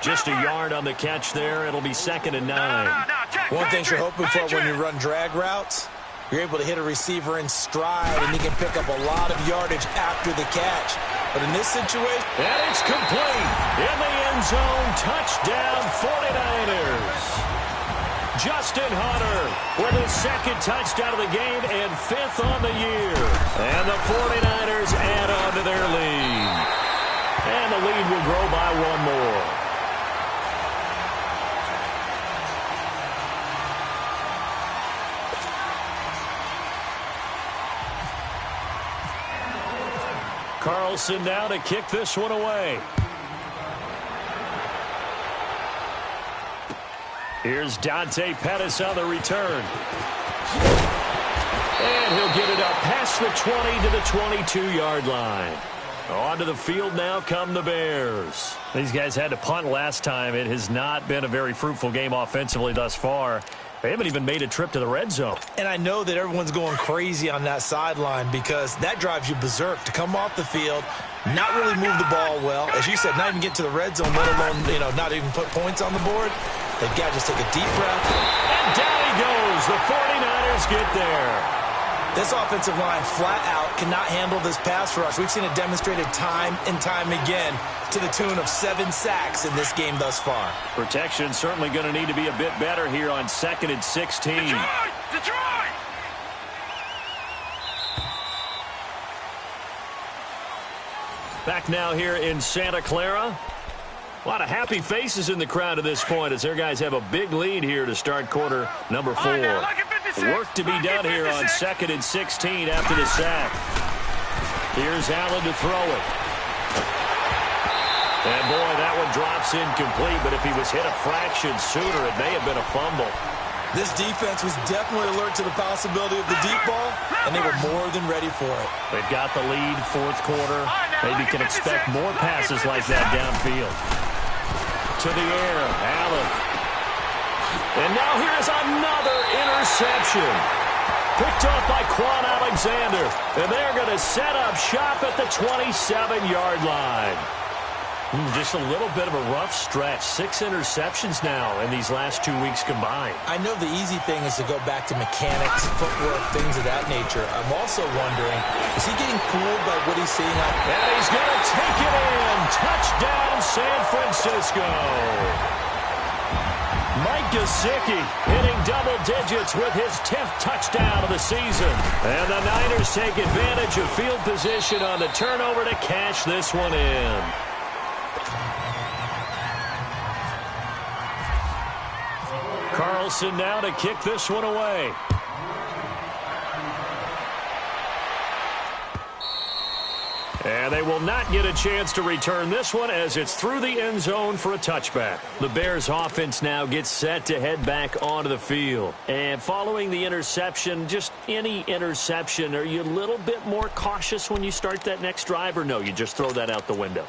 Just a yard on the catch there. It'll be 2nd and 9. One thing you're hoping for when you run drag routes, you're able to hit a receiver in stride, and he can pick up a lot of yardage after the catch. But in this situation... And it's complete. In the end zone, touchdown 49ers. Justin Hunter with his 2nd touchdown of the game and 5th on the year. And the 49ers add on to their lead. And the lead will grow by 1 more. Carlson now to kick this one away. Here's Dante Pettis on the return. And he'll get it up past the 20 to the 22-yard line. Onto the field now come the Bears. These guys had to punt last time. It has not been a very fruitful game offensively thus far. They haven't even made a trip to the red zone. And I know that everyone's going crazy on that sideline because that drives you berserk to come off the field, not really move the ball well. As you said, not even get to the red zone, let alone, not even put points on the board. They've got to just take a deep breath. And down he goes. The 49ers get there. This offensive line flat out cannot handle this pass rush. We've seen it demonstrated time and time again to the tune of 7 sacks in this game thus far. Protection certainly going to need to be a bit better here on 2nd and 16. Detroit! Back now here in Santa Clara. A lot of happy faces in the crowd at this point as their guys have a big lead here to start quarter number 4. Work to be done here on 2nd and 16 after the sack. Here's Allen to throw it. And boy, that one drops incomplete, but if he was hit a fraction sooner, it may have been a fumble. This defense was definitely alert to the possibility of the deep ball, and they were more than ready for it. They've got the lead, 4th quarter. Maybe can expect more passes like that downfield. To the air, Allen. And now here's another interception. Picked off by Quan Alexander. And they're going to set up shop at the 27-yard line. Just a little bit of a rough stretch. 6 interceptions now in these last 2 weeks combined. I know the easy thing is to go back to mechanics, footwork, things of that nature. I'm also wondering, is he getting fooled by what he's seeing out there? And he's going to take it in. Touchdown, San Francisco. Mike Gesicki hitting double digits with his 10th touchdown of the season. And the Niners take advantage of field position on the turnover to cash this one in. Carlson now to kick this one away. And they will not get a chance to return this one as it's through the end zone for a touchback. The Bears offense now gets set to head back onto the field. And following the interception, just any interception, are you a little bit more cautious when you start that next drive, or no, you just throw that out the window?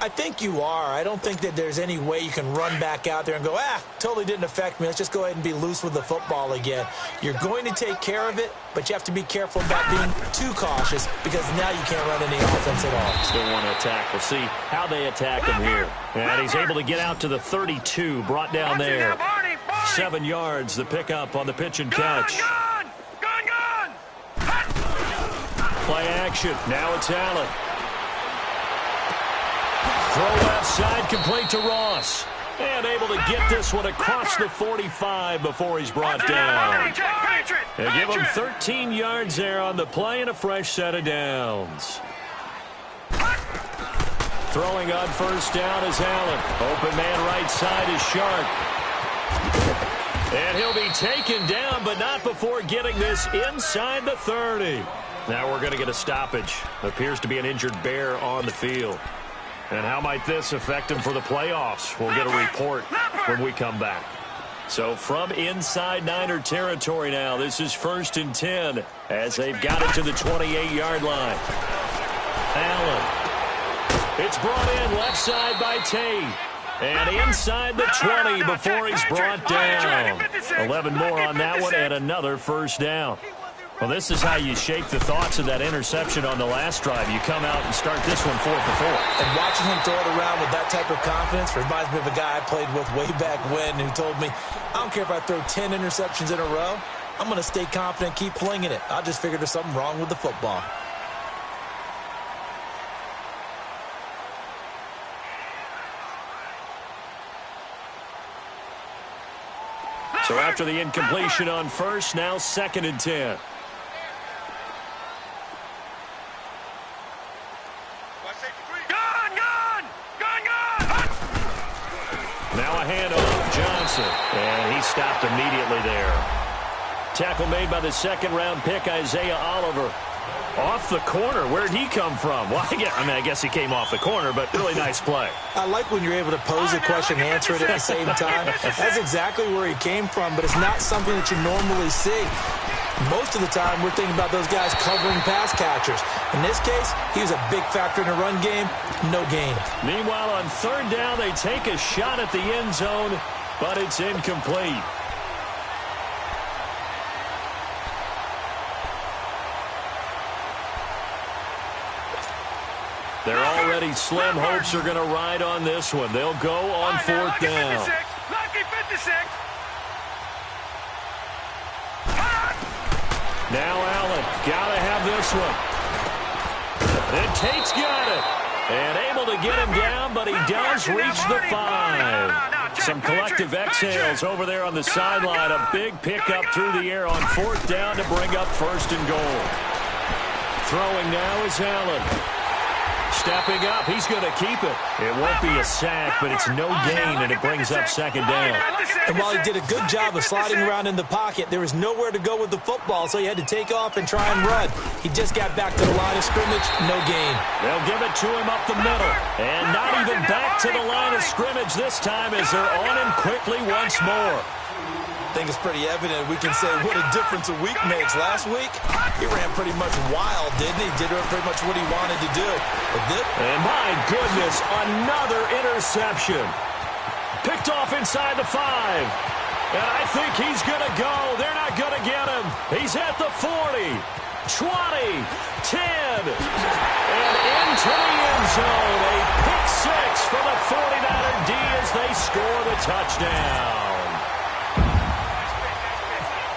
I think you are. I don't think that there's any way you can run back out there and go, totally didn't affect me. Let's just go ahead and be loose with the football again. You're going to take care of it, but you have to be careful about being too cautious because now you can't run any offense at all. Still want to attack. We'll see how they attack him here. And he's able to get out to the 32, brought down there. 7 yards, the pickup on the pitch and catch. Play action. Now it's Allen. Throw left side, complete to Ross. And able to get this one across the 45 before he's brought down. They give him 13 yards there on the play and a fresh set of downs. Throwing on first down is Allen. Open man right side is Sharp. And he'll be taken down, but not before getting this inside the 30. Now we're going to get a stoppage. Appears to be an injured Bear on the field. And how might this affect him for the playoffs? We'll get a report when we come back. So from inside Niner territory now, this is 1st and 10 as they've got it to the 28-yard line. Allen. It's brought in left side by Tate. And inside the 20 before he's brought down. 11 more on that one and another first down. Well, this is how you shake the thoughts of that interception on the last drive. You come out and start this one 4 for 4. And watching him throw it around with that type of confidence reminds me of a guy I played with way back when who told me, I don't care if I throw 10 interceptions in a row. I'm going to stay confident, keep flinging it. I just figured there's something wrong with the football. So after the incompletion on first, now 2nd and 10. Now a handoff, Johnson. And he stopped immediately there. Tackle made by the 2nd-round pick, Isaiah Oliver. Off the corner. Where'd he come from? Well, I guess he came off the corner, but really nice play. I like when you're able to pose a question and answer it at the same time. That's exactly where he came from, but it's not something that you normally see. Most of the time, we're thinking about those guys covering pass catchers. In this case, he was a big factor in the run game. No gain. Meanwhile, on 3rd down, they take a shot at the end zone, but it's incomplete. Their already slim hopes are going to ride on this one. They'll go on fourth down. Lucky 56. Now Allen, got to have this one. And Tate's got it. And able to get him down, but he does reach the 5. Some collective exhales over there on the sideline. A big pickup through the air on fourth down to bring up first and goal. Throwing now is Allen. Stepping up, he's going to keep it. It won't be a sack, but it's no gain, and it brings up second down. And while he did a good job of sliding around in the pocket, there was nowhere to go with the football, so he had to take off and try and run. He just got back to the line of scrimmage, no gain. They'll give it to him up the middle. And not even back to the line of scrimmage this time as they're on him quickly once more. I think it's pretty evident we can say what a difference a week makes. Last week, he ran pretty much wild, didn't he? Did pretty much what he wanted to do. And my goodness, another interception. Picked off inside the 5. And I think he's going to go. They're not going to get him. He's at the 40, 20, 10, and into the end zone. A pick 6 for the 49er D as they score the touchdown.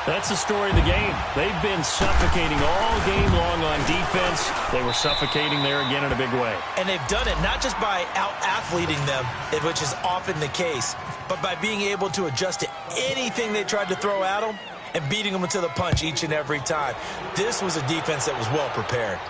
That's the story of the game. They've been suffocating all game long on defense. They were suffocating there again in a big way. And they've done it not just by out-athleting them, which is often the case, but by being able to adjust to anything they tried to throw at them and beating them to the punch each and every time. This was a defense that was well prepared.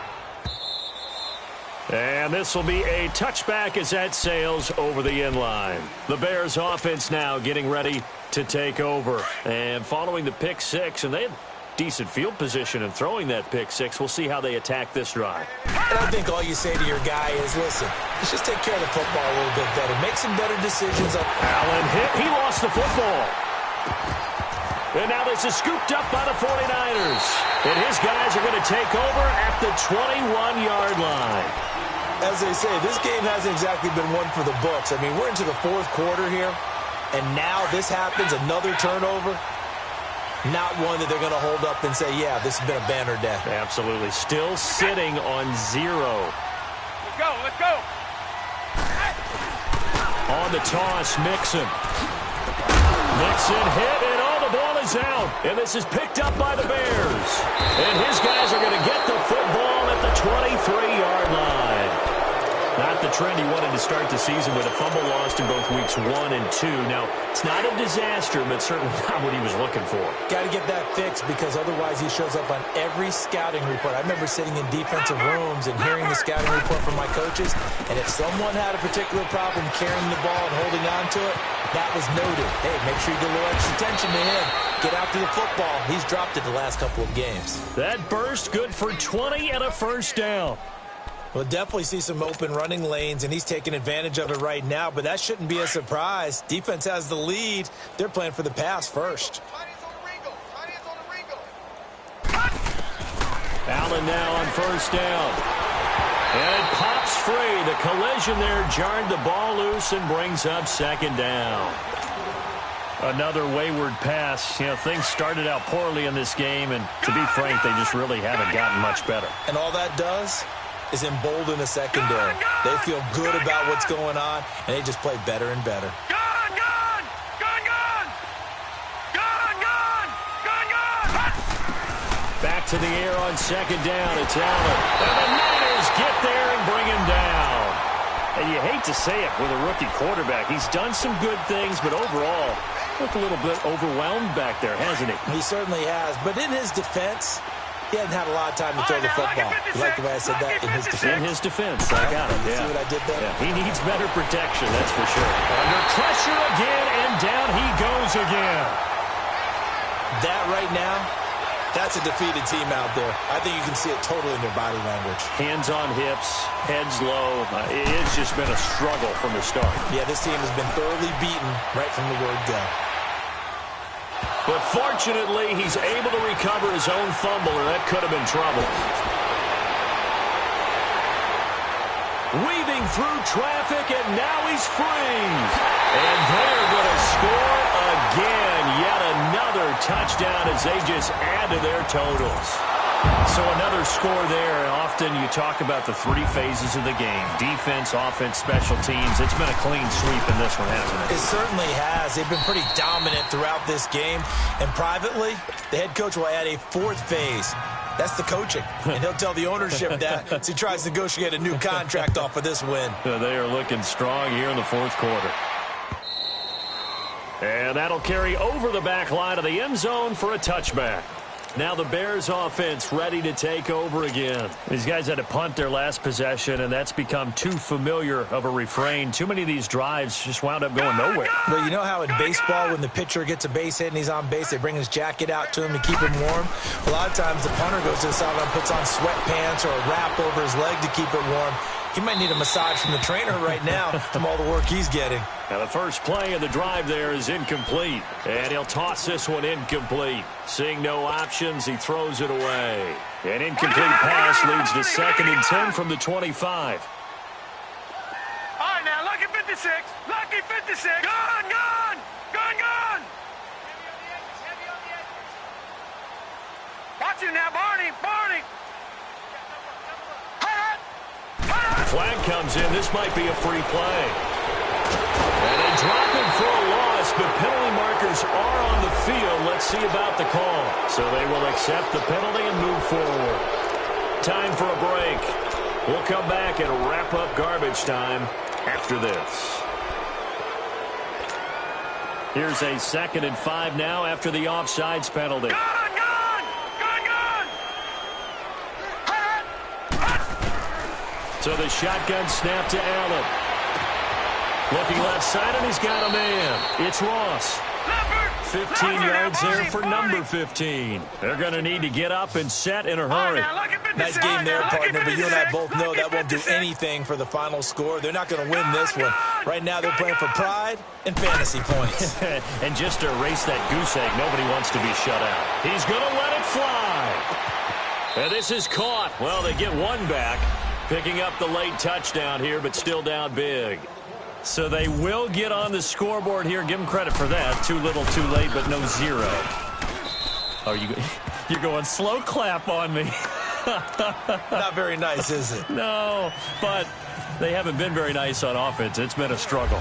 And this will be a touchback as that sails over the end line. The Bears offense now getting ready to take over. And following the pick 6, and they have decent field position in throwing that pick 6. We'll see how they attack this drive. And I think all you say to your guy is, listen, let's just take care of the football a little bit better. Make some better decisions. Allen hit. He lost the football. And now this is scooped up by the 49ers. And his guys are going to take over at the 21-yard line. As they say, this game hasn't exactly been one for the books. I mean, we're into the fourth quarter here, and now this happens, another turnover. Not one that they're going to hold up and say, yeah, this has been a banner day. Absolutely. Still sitting on 0. Let's go, let's go. On the toss, Mixon. Mixon hit, and the ball is out. And this is picked up by the Bears. And his guys are going to get the football at the 23-yard line. Not the trend he wanted to start the season with a fumble lost in both weeks 1 and 2. Now, it's not a disaster, but certainly not what he was looking for. Got to get that fixed because otherwise he shows up on every scouting report. I remember sitting in defensive rooms and hearing the scouting report from my coaches, and if someone had a particular problem carrying the ball and holding on to it, that was noted. Hey, make sure you get a little extra attention to him. Get out to the football. He's dropped it the last couple of games. That burst good for 20 and a first down. We'll definitely see some open running lanes, and he's taking advantage of it right now, but that shouldn't be a surprise. Defense has the lead. They're playing for the pass first. Allen now on first down. And it pops free. The collision there jarred the ball loose and brings up second down. Another wayward pass. You know, things started out poorly in this game, and to be frank, they just really haven't gotten much better. And all that does is embolden the secondary. They feel good about what's going on, and they just play better and better. Gone, gone! Gone, gone! Gone, gone! Gone, gone! Back to the air on second down. It's Allen. And the Niners get there and bring him down. And you hate to say it with a rookie quarterback. He's done some good things, but overall, looked a little bit overwhelmed back there, hasn't he? He certainly has. But in his defense, he hasn't had a lot of time to throw the football. You like the way I said that? In his defense. In his defense. I got it. You see what I did there? Yeah. He needs better protection, that's for sure. Under pressure again, and down he goes again. That right now, that's a defeated team out there. I think you can see it totally in their body language. Hands on hips, heads low. It's just been a struggle from the start. Yeah, this team has been thoroughly beaten right from the word go. But fortunately, he's able to recover his own fumble, or that could have been trouble. Weaving through traffic, and now he's free. And they're going to score again. Yet another touchdown as they just add to their totals. So another score there. Often you talk about the three phases of the game: defense, offense, special teams. It's been a clean sweep in this one, hasn't it? It certainly has. They've been pretty dominant throughout this game. And privately, the head coach will add a fourth phase. That's the coaching. And he'll tell the ownership that as he tries to negotiate a new contract off of this win. They are looking strong here in the fourth quarter. And that'll carry over the back line of the end zone for a touchback. Now the Bears offense ready to take over again. These guys had to punt their last possession, and that's become too familiar of a refrain. Too many of these drives just wound up going nowhere. Well, you know how in baseball when the pitcher gets a base hit and he's on base, they bring his jacket out to him to keep him warm? A lot of times the punter goes to the sideline, puts on sweatpants or a wrap over his leg to keep it warm. He might need a massage from the trainer right now from all the work he's getting. Now the first play of the drive there is incomplete. And he'll toss this one incomplete. Seeing no options, he throws it away. An incomplete pass leads to 2nd and 10 from the 25. All right, now, lucky 56. Lucky 56. Gone, gone. Gone, gone. Watch him now, Barney. Barney. Flag comes in. This might be a free play. And they drop him for a loss, but penalty markers are on the field. Let's see about the call. So they will accept the penalty and move forward. Time for a break. We'll come back and wrap up garbage time after this. Here's a 2nd and 5 now after the offsides penalty. So the shotgun snap to Allen. Looking left side, and he's got a man. It's Ross. 15 yards there for number 15. They're going to need to get up and set in a hurry. Nice game there, partner, but you and I both know that won't do anything for the final score. They're not going to win this one. Right now, they're playing for pride and fantasy points. And just to erase that goose egg, nobody wants to be shut out. He's going to let it fly. And this is caught. Well, they get one back. Picking up the late touchdown here, but still down big. So they will get on the scoreboard here. Give them credit for that. Too little, too late, but no zero. Oh, you're going slow clap on me. Not very nice, is it? No, but they haven't been very nice on offense. It's been a struggle.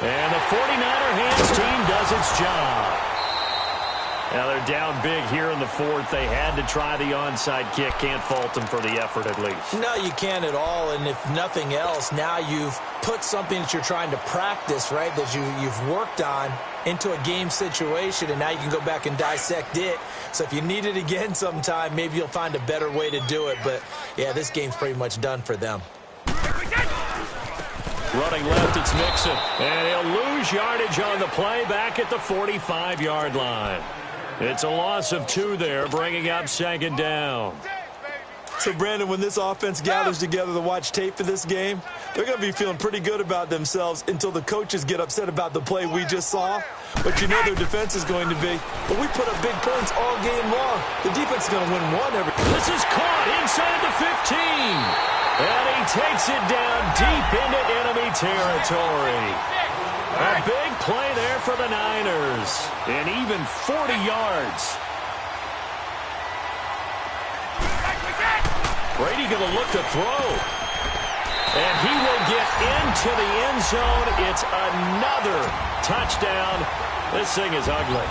And the 49er hands team does its job. Now they're down big here in the fourth. They had to try the onside kick. Can't fault them for the effort at least. No, you can't at all. And if nothing else, now you've put something that you're trying to practice, right, that you've worked on into a game situation, and now you can go back and dissect it. So if you need it again sometime, maybe you'll find a better way to do it. But, yeah, this game's pretty much done for them. Running left, it's Mixon. And he'll lose yardage on the play back at the 45-yard line. It's a loss of 2 there, bringing up 2nd down. So, Brandon, when this offense gathers together to watch tape for this game, they're going to be feeling pretty good about themselves until the coaches get upset about the play we just saw. But you know their defense is going to be, but we put up big points all game long. The defense is going to win one every. This is caught inside the 15. And he takes it down deep into enemy territory. A big play there for the Niners. And even 40 yards. Brady going to look to throw. And he will get into the end zone. It's another touchdown. This thing is ugly.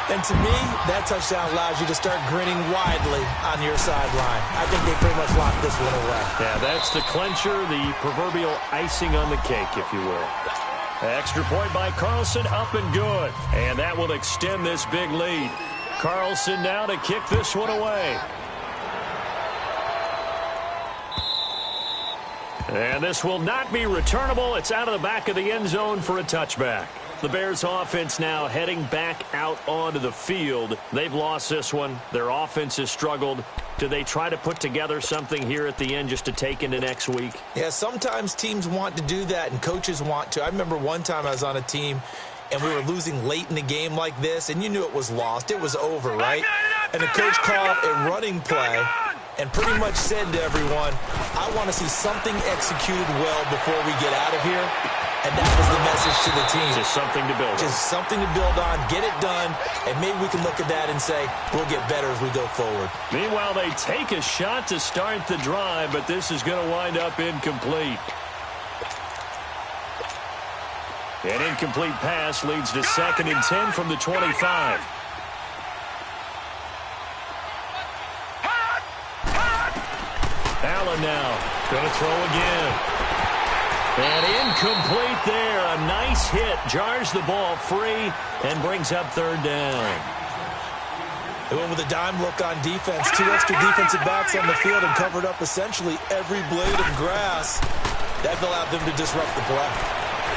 And to me, that touchdown allows you to start grinning widely on your sideline. I think they pretty much locked this one away. Yeah, that's the clincher, the proverbial icing on the cake, if you will. Extra point by Carlson, up and good. And that will extend this big lead. Carlson now to kick this one away. And this will not be returnable. It's out of the back of the end zone for a touchback. The Bears offense now heading back out onto the field. They've lost this one. Their offense has struggled. Do they try to put together something here at the end just to take into next week? Yeah, sometimes teams want to do that and coaches want to. I remember one time I was on a team and we were losing late in the game like this, and you knew it was lost. It was over, right? And the coach called a running play, and pretty much said to everyone, I want to see something executed well before we get out of here. And that was the message to the team. Just something to build on. Just something to build on, get it done, and maybe we can look at that and say, we'll get better as we go forward. Meanwhile, they take a shot to start the drive, but this is going to wind up incomplete. An incomplete pass leads to 2nd and 10 from the 25. Allen now going to throw again. And incomplete there. A nice hit. Jars the ball free and brings up 3rd down. They went with a dime look on defense. 2 extra defensive backs on the field and covered up essentially every blade of grass. That allowed them to disrupt the play.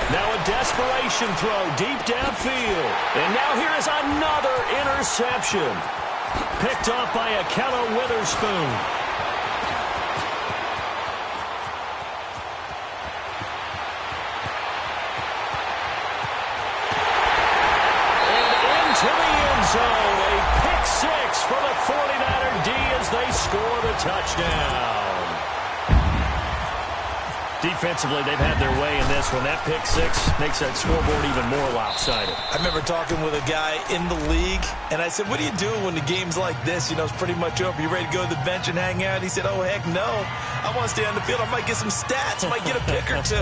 Now a desperation throw deep downfield. And now here is another interception. Picked off by Akello Witherspoon. And into the end zone. A pick 6 for the 49er D as they score the touchdown. Defensively, they've had their way in this one. That pick 6 makes that scoreboard even more lopsided. I remember talking with a guy in the league, and I said, what are you doing when the game's like this? You know, it's pretty much over. You ready to go to the bench and hang out? He said, oh, heck no. I want to stay on the field. I might get some stats. I might get a pick or 2.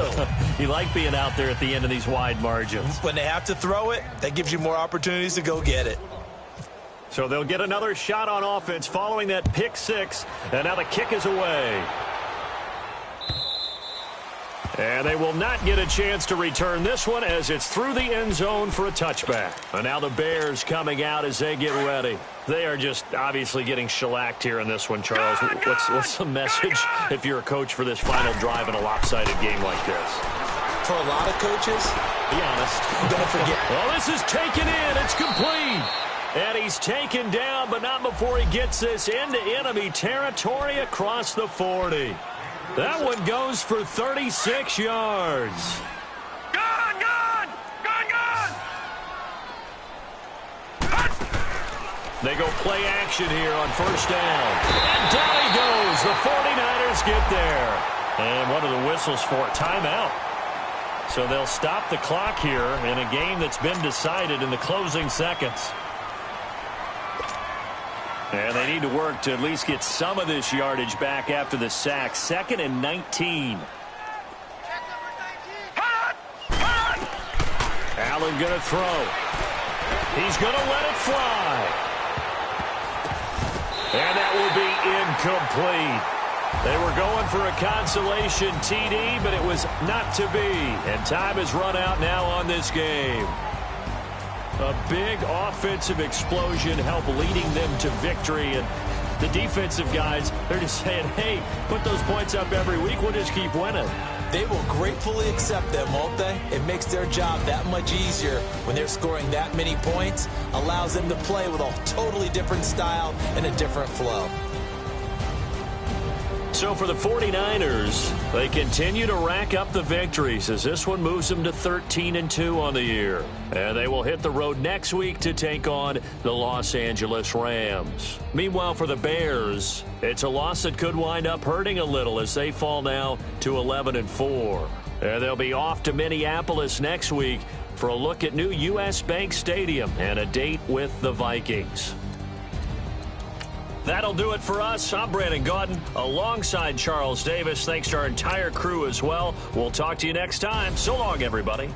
You like being out there at the end of these wide margins. When they have to throw it, that gives you more opportunities to go get it. So they'll get another shot on offense following that pick 6, and now the kick is away. And they will not get a chance to return this one as it's through the end zone for a touchback. And now the Bears coming out as they get ready. They are just obviously getting shellacked here in this one, Charles. What's the message if you're a coach for this final drive in a lopsided game like this? For a lot of coaches, be honest, don't forget. Well, this is taken in. It's complete. And he's taken down, but not before he gets this into enemy territory across the 40. That one goes for 36 yards. Gone! They go play action here on 1st down. And down he goes. The 49ers get there. And what are the whistles for? Timeout. So they'll stop the clock here in a game that's been decided in the closing seconds. And they need to work to at least get some of this yardage back after the sack. 2nd and 19. Allen going to throw. He's going to let it fly. And that will be incomplete. They were going for a consolation TD, but it was not to be. And time has run out now on this game. A big offensive explosion helped leading them to victory. And the defensive guys, they're just saying, hey, put those points up every week. We'll just keep winning. They will gratefully accept them, won't they? It makes their job that much easier when they're scoring that many points. Allows them to play with a totally different style and a different flow. So for the 49ers, they continue to rack up the victories as this one moves them to 13-2 on the year. And they will hit the road next week to take on the Los Angeles Rams. Meanwhile, for the Bears, it's a loss that could wind up hurting a little as they fall now to 11-4. And they'll be off to Minneapolis next week for a look at new U.S. Bank Stadium and a date with the Vikings. That'll do it for us. I'm Brandon Gaudin alongside Charles Davis. Thanks to our entire crew as well. We'll talk to you next time. So long, everybody.